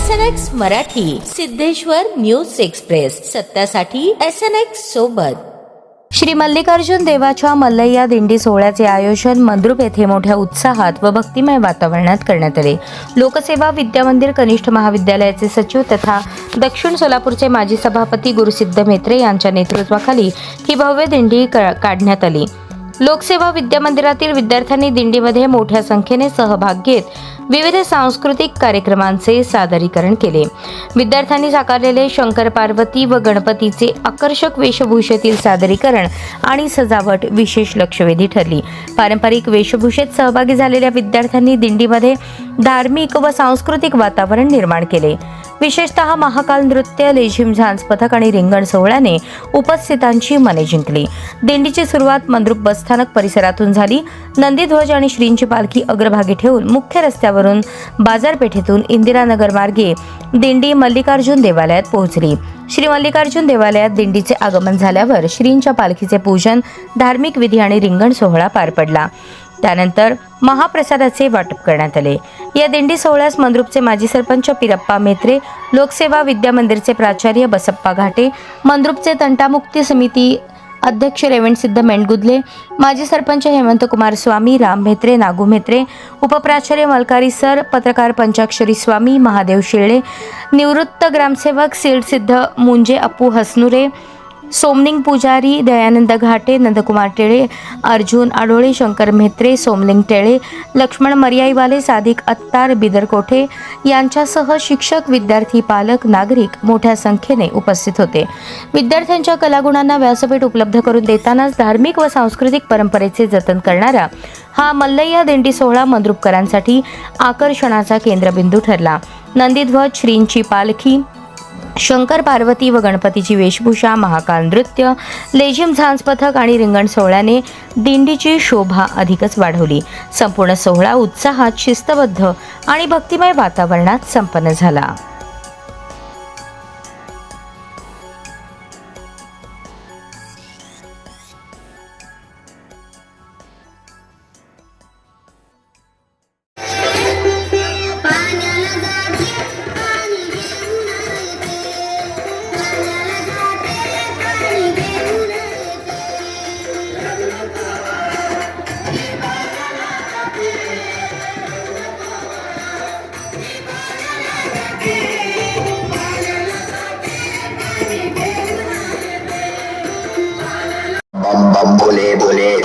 SNX Marathi, Siddheshwar news express, सत्यासाठी SNX सोबत। श्री मल्लिकार्जुन देवाच्या मल्लय्या दिंडी सोहळ्याचे आयोजन मंद्रुप येथे मोठ्या उत्साहात व भक्तिमय वातावरणात करण्यात आले। लोकसेवा विद्यामंदिर कनिष्ठ महाविद्यालयाचे सचिव तथा दक्षिण सोलापूरचे माजी सभापती गुरुसिद्ध मेत्रे यांच्या नेतृत्वाखाली ही भव्य दिंडी काढण्यात आली। लोकसेवा विद्यामंदिरातील विद्यार्थ्यांनी दिंडीमध्ये मोठ्या संख्येने सहभाग घेत विविध सांस्कृतिक कार्यक्रमांचे सादरीकरण केले। विद्यार्थ्यांनी साकारलेले शंकर पार्वती व गणपतीचे आकर्षक वेशभूषेतील सादरीकरण आणि सजावट विशेष लक्षवेधी ठरली। पारंपरिक वेशभूषेत सहभागी झालेल्या विद्यार्थ्यांनी दिंडीमध्ये धार्मिक व सांस्कृतिक वातावरण निर्माण केले। विशेषतः महाकाल नृत्य, लेझिम, झांज पथक आणि रिंगण सोहळ्याने उपस्थितांची मने जिंकली। दिंडीची सुरुवात मंद्रुप बसस्थानक परिसरातून झाली। नंदीध्वज आणि श्रींची पालखी अग्रभागी ठेवून मुख्य रस्त्यावरून बाजारपेठेतून इंदिरानगर मार्गे दिंडी मल्लिकार्जुन देवालयात पोहोचली। श्री मल्लिकार्जुन देवालयात दिंडीचे आगमन झाल्यावर श्रींच्या पालखीचे पूजन, धार्मिक विधी आणि रिंगण सोहळा पार पडला। त्यानंतर महाप्रसादाचे वाटप करण्यात आले। या दिंडी सोहळ्यास मंद्रुपचे माजी सरपंच पिरप्पा मेत्रे, लोकसेवा विद्यामंदिरचे प्राचार्य बसप्पा घाटे, मंद्रुपचे तंटामुक्ती समिती अध्यक्ष रेवणसिद्ध मेंढगुदले, माजी सरपंच हेमंत कुमार स्वामी, राम मेत्रे, नागू मेत्रे, उपप्राचार्य मलकारी सर, पत्रकार पंचाक्षरी स्वामी, महादेव शिळे, निवृत्त ग्रामसेवक सिद्ध मुंजे, अपू हसनुरे, सोमलिंग पुजारी, दयानंद घाटे, नंदकुमार टेळे, अर्जुन आडोळे, शंकर मेत्रे, सोमलिंग टेळे, लक्ष्मण मर्याईवाले, सादिक अत्तार, बिदर कोठे यांच्यासह शिक्षक, विद्यार्थी, पालक, नागरिक मोठ्या संख्येने उपस्थित होते। विद्यार्थ्यांच्या कलागुणांना व्यासपीठ उपलब्ध करून देतानाच धार्मिक व सांस्कृतिक परंपरेचे जतन करणारा हा मल्लय्या दिंडी सोहळा मंद्रुपकरांसाठी आकर्षणाचा केंद्रबिंदू ठरला। नंदीध्वज, श्रींची पालखी, शंकर पार्वती व गणपतीची वेशभूषा, महाकाल नृत्य, लेझिम, झांज पथक आणि रिंगण सोहळ्याने दिंडीची शोभा अधिकच वाढवली। संपूर्ण सोहळा उत्साहात, शिस्तबद्ध आणि भक्तिमय वातावरणात संपन्न झाला। बम बम भोले भोले